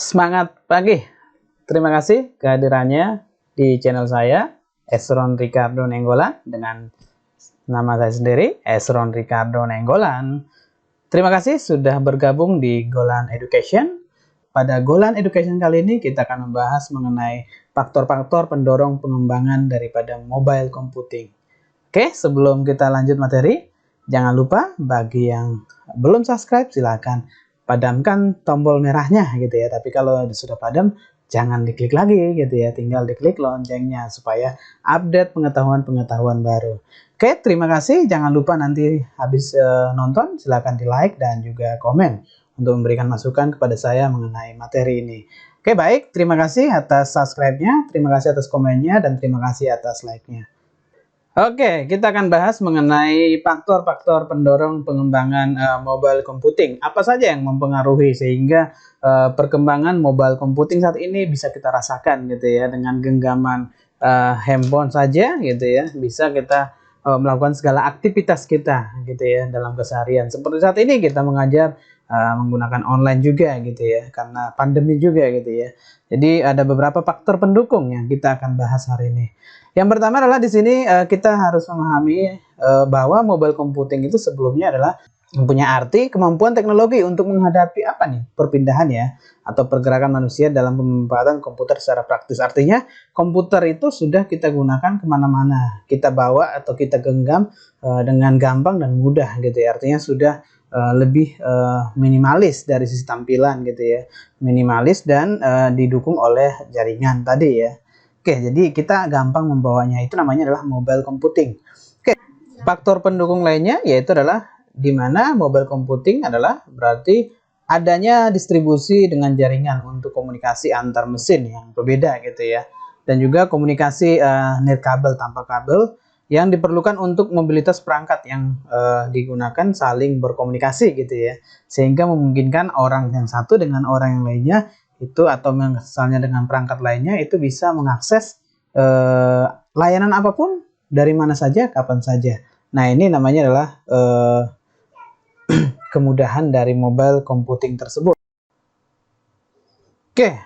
Semangat pagi. Terima kasih kehadirannya di channel saya, Esron Ricardo Nenggolan, dengan nama saya sendiri, Esron Ricardo Nenggolan. Terima kasih sudah bergabung di Golan Education. Pada Golan Education kali ini kita akan membahas mengenai faktor-faktor pendorong pengembangan daripada mobile computing. Oke, sebelum kita lanjut materi, jangan lupa bagi yang belum subscribe silahkan padamkan tombol merahnya gitu ya. Tapi kalau sudah padam, jangan diklik lagi gitu ya. Tinggal diklik loncengnya supaya update pengetahuan-pengetahuan baru. Oke, terima kasih. Jangan lupa nanti habis nonton silahkan di like dan juga komen untuk memberikan masukan kepada saya mengenai materi ini. Oke, baik. Terima kasih atas subscribe-nya, terima kasih atas komennya, dan terima kasih atas like-nya. Oke, kita akan bahas mengenai faktor-faktor pendorong pengembangan mobile computing. Apa saja yang mempengaruhi sehingga perkembangan mobile computing saat ini bisa kita rasakan gitu ya, dengan genggaman handphone saja gitu ya, bisa kita melakukan segala aktivitas kita gitu ya dalam keseharian. Seperti saat ini kita mengajar menggunakan online juga gitu ya, karena pandemi juga gitu ya. Jadi ada beberapa faktor pendukung yang kita akan bahas hari ini. Yang pertama adalah di sini kita harus memahami bahwa mobile computing itu sebelumnya adalah mempunyai arti kemampuan teknologi untuk menghadapi apa nih, perpindahan ya atau pergerakan manusia dalam pemanfaatan komputer secara praktis. Artinya komputer itu sudah kita gunakan kemana-mana, kita bawa atau kita genggam dengan gampang dan mudah gitu ya. Artinya sudah lebih minimalis dari sisi tampilan gitu ya, minimalis dan didukung oleh jaringan tadi ya. Oke, jadi kita gampang membawanya, itu namanya adalah mobile computing. Oke, faktor pendukung lainnya yaitu adalah di mana mobile computing adalah berarti adanya distribusi dengan jaringan untuk komunikasi antar mesin yang berbeda gitu ya. Dan juga komunikasi nirkabel tanpa kabel yang diperlukan untuk mobilitas perangkat yang digunakan saling berkomunikasi gitu ya. Sehingga memungkinkan orang yang satu dengan orang yang lainnya itu atau misalnya dengan perangkat lainnya itu bisa mengakses layanan apapun dari mana saja, kapan saja. Nah, ini namanya adalah kemudahan dari mobile computing tersebut. Oke,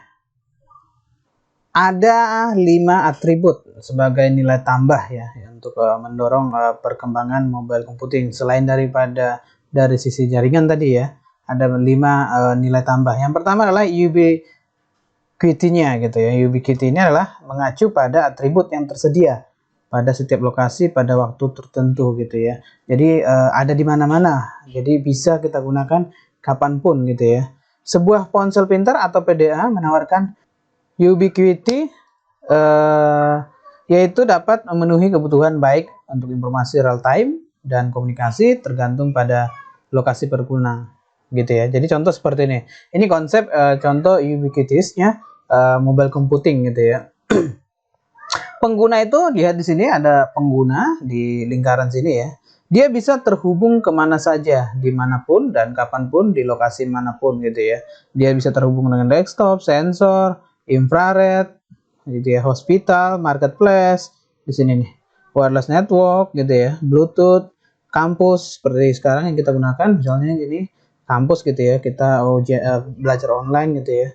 ada 5 atribut sebagai nilai tambah ya untuk mendorong perkembangan mobile computing selain daripada dari sisi jaringan tadi ya. Ada 5 nilai tambah. Yang pertama adalah ubiquity-nya gitu ya. Ubiquity ini adalah mengacu pada atribut yang tersedia pada setiap lokasi pada waktu tertentu gitu ya. Jadi ada di mana-mana. Jadi bisa kita gunakan kapanpun gitu ya. Sebuah ponsel pintar atau PDA menawarkan ubiquity yaitu dapat memenuhi kebutuhan baik untuk informasi real time dan komunikasi tergantung pada lokasi pengguna gitu ya. Jadi contoh seperti ini. Ini konsep contoh ubiquitous-nya mobile computing gitu ya. Pengguna itu lihat di sini ada pengguna di lingkaran sini ya. Dia bisa terhubung kemana saja, dimanapun dan kapanpun di lokasi manapun gitu ya. Dia bisa terhubung dengan desktop, sensor, infrared, gitu ya, hospital, marketplace di sini nih, wireless network gitu ya, Bluetooth, kampus seperti sekarang yang kita gunakan misalnya ini. Kampus gitu ya, kita belajar online gitu ya,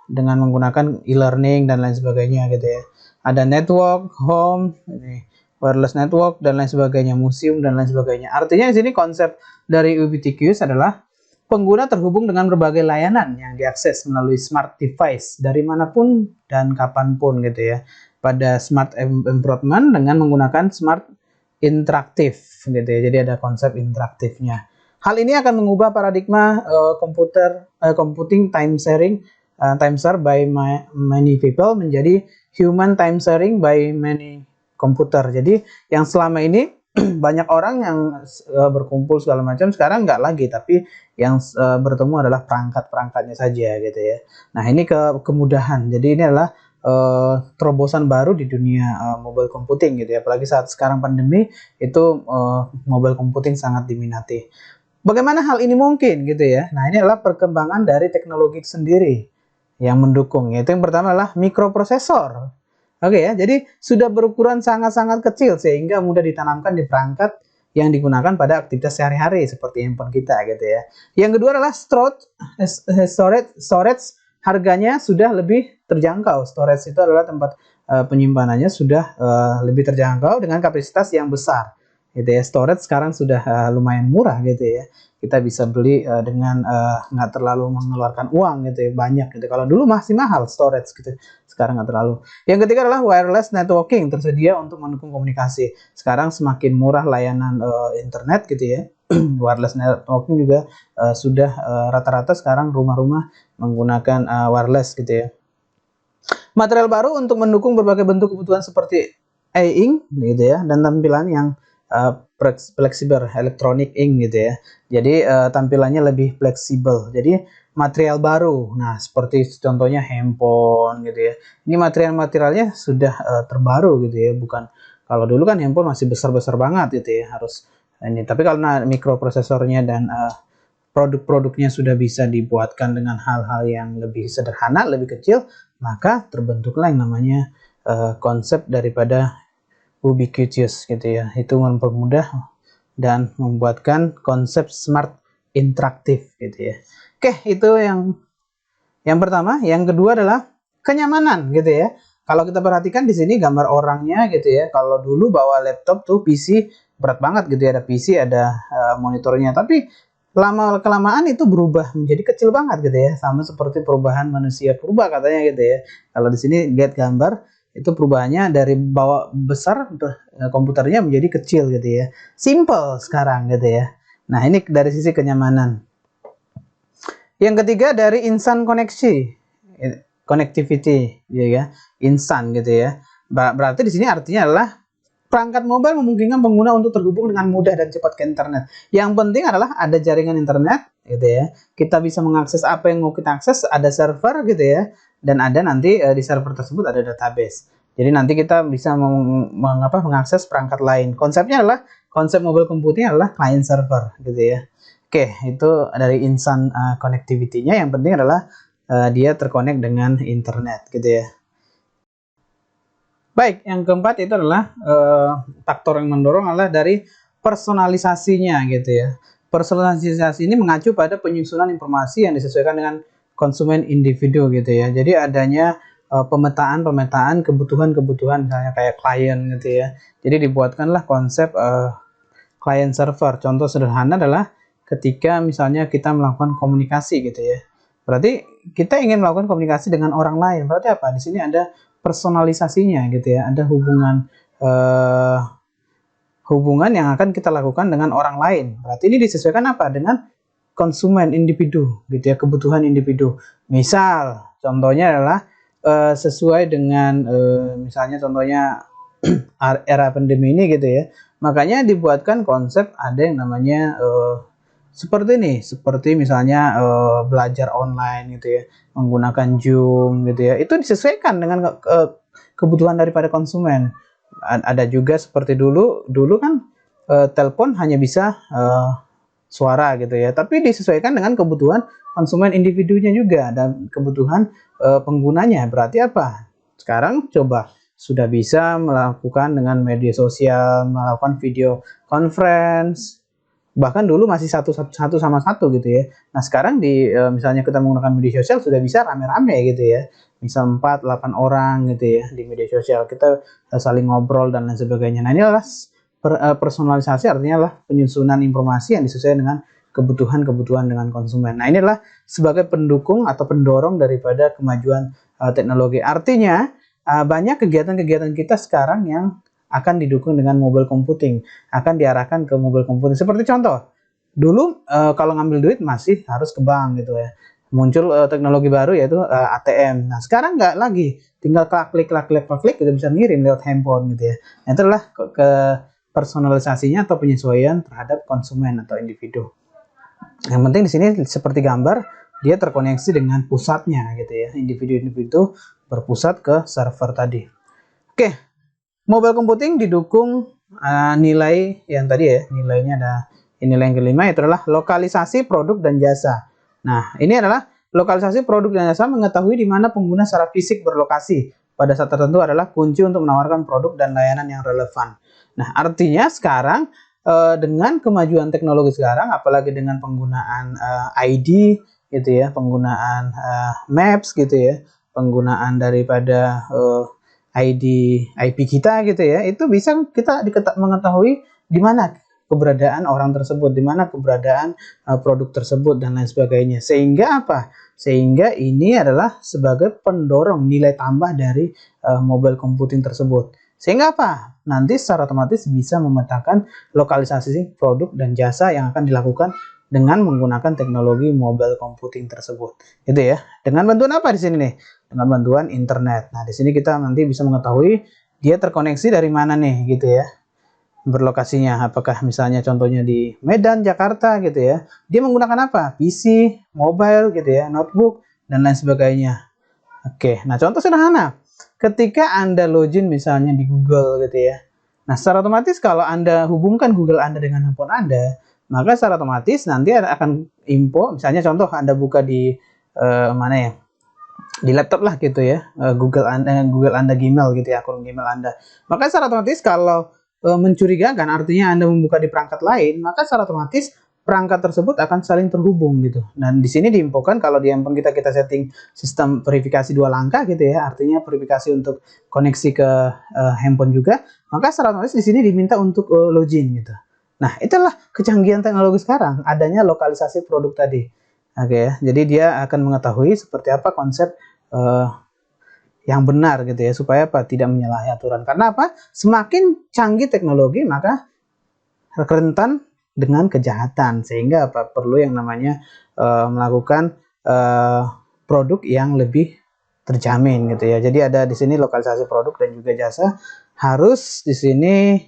dengan menggunakan e-learning dan lain sebagainya gitu ya. Ada network, home, ini, wireless network dan lain sebagainya, museum dan lain sebagainya. Artinya di sini konsep dari ubiquitous adalah pengguna terhubung dengan berbagai layanan yang diakses melalui smart device dari manapun dan kapanpun gitu ya. Pada smart environment dengan menggunakan smart interaktif gitu ya. Jadi ada konsep interaktifnya. Hal ini akan mengubah paradigma computing time share by many people menjadi human time sharing by many computer. Jadi yang selama ini banyak orang yang berkumpul segala macam sekarang nggak lagi, tapi yang bertemu adalah perangkat-perangkatnya saja gitu ya. Nah, ini kemudahan. Jadi ini adalah terobosan baru di dunia mobile computing gitu ya. Apalagi saat sekarang pandemi itu mobile computing sangat diminati. Bagaimana hal ini mungkin gitu ya? Nah, ini adalah perkembangan dari teknologi sendiri yang mendukung. Yaitu yang pertama adalah mikroprosesor. Oke ya, jadi sudah berukuran sangat-sangat kecil sehingga mudah ditanamkan di perangkat yang digunakan pada aktivitas sehari-hari seperti handphone kita gitu ya. Yang kedua adalah storage harganya sudah lebih terjangkau. Storage itu adalah tempat penyimpanannya sudah lebih terjangkau dengan kapasitas yang besar gitu ya. Storage sekarang sudah lumayan murah gitu ya. Kita bisa beli dengan nggak terlalu mengeluarkan uang gitu ya, banyak gitu. Kalau dulu masih mahal storage gitu, sekarang nggak terlalu. Yang ketiga adalah wireless networking, tersedia untuk mendukung komunikasi. Sekarang semakin murah layanan internet gitu ya. Wireless networking juga sudah rata-rata sekarang rumah-rumah menggunakan wireless gitu ya. Material baru untuk mendukung berbagai bentuk kebutuhan seperti e-ink gitu ya, dan tampilan yang fleksibel elektronik ink gitu ya. Jadi tampilannya lebih fleksibel. Jadi material baru. Nah, seperti contohnya handphone gitu ya. Ini materialnya sudah terbaru gitu ya, bukan kalau dulu kan handphone masih besar-besar banget gitu ya, harus ini. Tapi karena mikroprosesornya dan produk-produknya sudah bisa dibuatkan dengan hal-hal yang lebih sederhana, lebih kecil, maka terbentuklah yang namanya konsep daripada ubiquitous gitu ya. Itu mempermudah dan membuatkan konsep smart interaktif gitu ya. Oke, itu yang pertama. Yang kedua adalah kenyamanan gitu ya. Kalau kita perhatikan di sini gambar orangnya gitu ya. Kalau dulu bawa laptop tuh PC berat banget gitu ya, ada PC, ada monitornya. Tapi lama kelamaan itu berubah menjadi kecil banget gitu ya. Sama seperti perubahan manusia purba katanya gitu ya. Kalau di sini lihat gambar, itu perubahannya dari bawa besar komputernya menjadi kecil gitu ya. Simple sekarang gitu ya. Nah, ini dari sisi kenyamanan. Yang ketiga dari instant connectivity ya, instan gitu ya. Berarti di sini artinya adalah perangkat mobile memungkinkan pengguna untuk terhubung dengan mudah dan cepat ke internet. Yang penting adalah ada jaringan internet gitu ya. Kita bisa mengakses apa yang mau kita akses, ada server gitu ya. Dan ada nanti di server tersebut ada database. Jadi nanti kita bisa mengakses perangkat lain. Konsepnya adalah, konsep mobile computing adalah client server gitu ya. Oke, itu dari instant connectivity-nya. Yang penting adalah dia terkonek dengan internet gitu ya. Baik, yang keempat itu adalah faktor yang mendorong adalah dari personalisasinya gitu ya. Personalisasi ini mengacu pada penyusunan informasi yang disesuaikan dengan konsumen individu gitu ya. Jadi adanya pemetaan kebutuhan-kebutuhan misalnya kayak klien gitu ya. Jadi dibuatkanlah konsep client server. Contoh sederhana adalah ketika misalnya kita melakukan komunikasi gitu ya. Berarti kita ingin melakukan komunikasi dengan orang lain. Berarti apa? Di sini ada personalisasinya gitu ya. Ada hubungan yang akan kita lakukan dengan orang lain. Berarti ini disesuaikan apa? Dengan konsumen individu gitu ya, kebutuhan individu. Misal contohnya adalah sesuai dengan misalnya contohnya era pandemi ini gitu ya. Makanya dibuatkan konsep ada yang namanya seperti ini, seperti misalnya belajar online gitu ya, menggunakan Zoom gitu ya. Itu disesuaikan dengan kebutuhan daripada konsumen. Ada juga seperti dulu kan telepon hanya bisa suara gitu ya, tapi disesuaikan dengan kebutuhan konsumen individunya juga dan kebutuhan penggunanya. Berarti apa? Sekarang coba sudah bisa melakukan dengan media sosial, melakukan video conference. Bahkan dulu masih satu sama satu gitu ya. Nah, sekarang misalnya kita menggunakan media sosial sudah bisa rame-rame gitu ya. Misal 4, 8 orang gitu ya di media sosial. Kita saling ngobrol dan lain sebagainya. Nah, ini adalah personalisasi, artinya adalah penyusunan informasi yang disesuaikan dengan kebutuhan dengan konsumen. Nah, ini adalah sebagai pendukung atau pendorong daripada kemajuan teknologi. Artinya banyak kegiatan-kegiatan kita sekarang yang akan didukung dengan mobile computing, akan diarahkan ke mobile computing. Seperti contoh, dulu kalau ngambil duit masih harus ke bank gitu ya. Muncul teknologi baru yaitu ATM. Nah, sekarang nggak lagi, tinggal klik kita bisa ngirim lewat handphone gitu ya. Nah, itu adalah ke personalisasinya atau penyesuaian terhadap konsumen atau individu. Yang penting di sini seperti gambar, dia terkoneksi dengan pusatnya gitu ya. Individu-individu berpusat ke server tadi. Oke. Mobile computing didukung nilai yang tadi ya, nilainya ada nilai yang kelima, itu adalah lokalisasi produk dan jasa. Nah, ini adalah lokalisasi produk dan jasa, mengetahui di mana pengguna secara fisik berlokasi pada saat tertentu adalah kunci untuk menawarkan produk dan layanan yang relevan. Nah, artinya sekarang dengan kemajuan teknologi sekarang, apalagi dengan penggunaan ID gitu ya, penggunaan Maps gitu ya, penggunaan daripada ID IP kita gitu ya, itu bisa kita mengetahui di mana keberadaan orang tersebut, di mana keberadaan produk tersebut dan lain sebagainya. Sehingga apa? Sehingga ini adalah sebagai pendorong nilai tambah dari mobile computing tersebut. Sehingga apa? Nanti secara otomatis bisa memetakan lokalisasi produk dan jasa yang akan dilakukan dengan menggunakan teknologi mobile computing tersebut. Gitu ya. Dengan bantuan apa di sini nih? Dengan bantuan internet. Nah, di sini kita nanti bisa mengetahui dia terkoneksi dari mana nih gitu ya. Berlokasinya, apakah misalnya contohnya di Medan, Jakarta gitu ya. Dia menggunakan apa? PC, mobile gitu ya, notebook dan lain sebagainya. Oke, nah contoh sederhana. Ketika Anda login misalnya di Google gitu ya. Nah, secara otomatis kalau Anda hubungkan Google Anda dengan handphone Anda, maka secara otomatis nanti akan info, misalnya contoh Anda buka di mana ya? Di laptop lah gitu ya. Google Anda Gmail gitu ya, akun Gmail Anda. Maka secara otomatis kalau mencurigakan, artinya Anda membuka di perangkat lain, maka secara otomatis perangkat tersebut akan saling terhubung gitu. Dan di sini diinfokan kalau di handphone kita setting sistem verifikasi 2 langkah gitu ya, artinya verifikasi untuk koneksi ke handphone juga, maka secara otomatis di sini diminta untuk login gitu. Nah, itulah kecanggihan teknologi sekarang, adanya lokalisasi produk tadi. Oke ya, jadi dia akan mengetahui seperti apa konsep yang benar gitu ya, supaya apa? Tidak menyalahi aturan. Karena apa? Semakin canggih teknologi maka rentan dengan kejahatan, sehingga apa? Perlu yang namanya melakukan produk yang lebih terjamin gitu ya. Jadi ada di sini lokalisasi produk dan juga jasa, harus di sini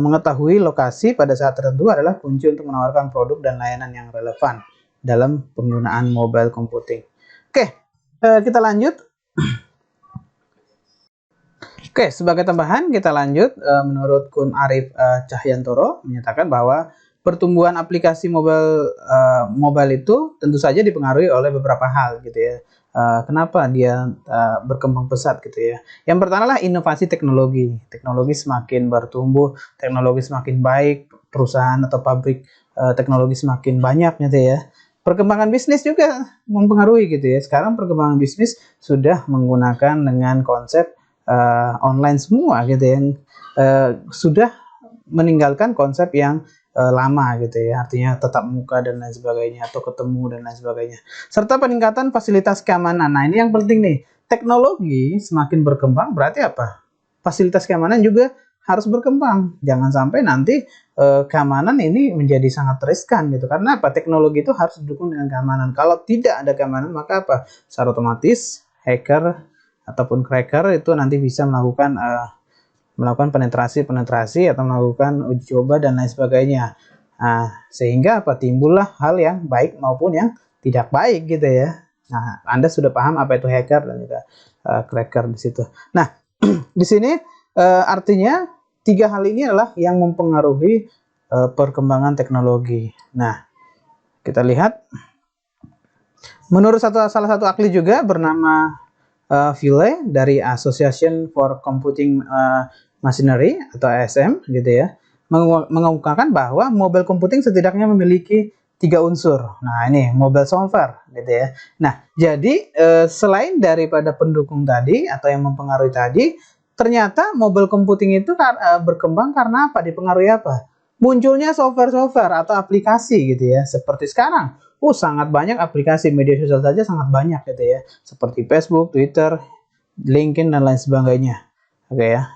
mengetahui lokasi pada saat tertentu adalah kunci untuk menawarkan produk dan layanan yang relevan dalam penggunaan mobile computing. Oke, kita lanjut. Oke, sebagai tambahan kita lanjut. Menurut Kun Arif Cahyantoro menyatakan bahwa pertumbuhan aplikasi mobile itu tentu saja dipengaruhi oleh beberapa hal gitu ya. Kenapa dia berkembang pesat gitu ya? Yang pertama lah inovasi teknologi. Teknologi semakin bertumbuh, teknologi semakin baik, perusahaan atau pabrik teknologi semakin banyak gitu ya. Perkembangan bisnis juga mempengaruhi gitu ya. Sekarang perkembangan bisnis sudah menggunakan dengan konsep online semua gitu ya, sudah meninggalkan konsep yang lama gitu ya, artinya tetap muka dan lain sebagainya atau ketemu dan lain sebagainya, serta peningkatan fasilitas keamanan. Nah, ini yang penting nih, teknologi semakin berkembang berarti apa? Fasilitas keamanan juga harus berkembang. Jangan sampai nanti keamanan ini menjadi sangat riskan gitu. Karena apa? Teknologi itu harus didukung dengan keamanan. Kalau tidak ada keamanan maka apa? Secara otomatis hacker ataupun cracker itu nanti bisa melakukan penetrasi atau melakukan uji coba dan lain sebagainya. Sehingga apa? Timbullah hal yang baik maupun yang tidak baik gitu ya. Nah, Anda sudah paham apa itu hacker dan juga cracker di situ. Nah, di sini artinya 3 hal ini adalah yang mempengaruhi perkembangan teknologi. Nah, kita lihat menurut salah satu ahli juga bernama Ville dari Association for Computing Machinery atau ASM gitu ya, mengungkapkan bahwa mobile computing setidaknya memiliki 3 unsur. Nah, ini mobile software gitu ya. Nah, jadi selain daripada pendukung tadi atau yang mempengaruhi tadi, ternyata mobile computing itu berkembang karena apa? Dipengaruhi apa? Munculnya software atau aplikasi gitu ya. Seperti sekarang, sangat banyak aplikasi media sosial saja, sangat banyak gitu ya. Seperti Facebook, Twitter, LinkedIn dan lain sebagainya. Oke ya.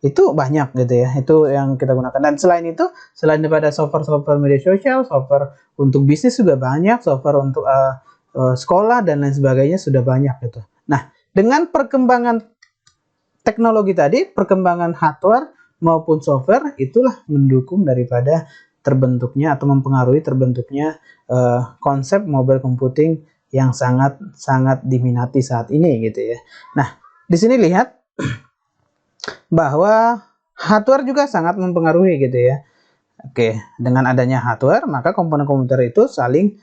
Itu banyak gitu ya. Itu yang kita gunakan. Dan selain itu, selain daripada software media sosial, software untuk bisnis juga banyak, software untuk sekolah dan lain sebagainya sudah banyak gitu. Nah, dengan perkembangan teknologi tadi, perkembangan hardware maupun software, itulah mendukung daripada terbentuknya atau mempengaruhi terbentuknya konsep mobile computing yang sangat diminati saat ini gitu ya. Nah, di sini lihat bahwa hardware juga sangat mempengaruhi gitu ya. Oke, dengan adanya hardware maka komponen komputer itu saling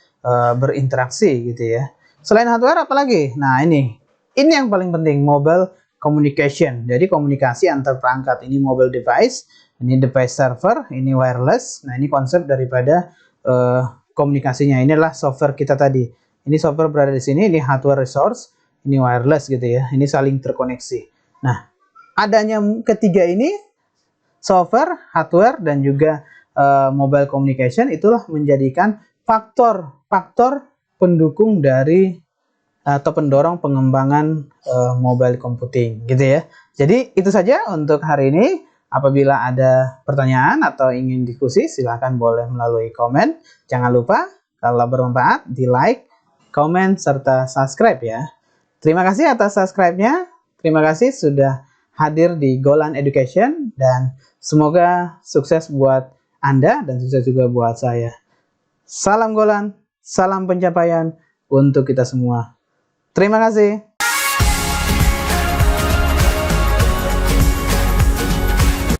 berinteraksi gitu ya. Selain hardware apalagi? Nah, ini yang paling penting, mobile communication. Jadi komunikasi antar perangkat, ini mobile device Ini device server, ini wireless. Nah, ini konsep daripada komunikasinya. Ini adalah software kita tadi. Ini software berada di sini, ini hardware resource, ini wireless gitu ya. Ini saling terkoneksi. Nah, adanya ketiga ini, software, hardware, dan juga mobile communication, itulah menjadikan faktor pendukung dari atau pendorong pengembangan mobile computing gitu ya. Jadi itu saja untuk hari ini. Apabila ada pertanyaan atau ingin diskusi, silahkan boleh melalui komen. Jangan lupa kalau bermanfaat di like, komen, serta subscribe ya. Terima kasih atas subscribe-nya. Terima kasih sudah hadir di Golan Education, dan semoga sukses buat Anda dan sukses juga buat saya. Salam Golan, salam pencapaian untuk kita semua. Terima kasih.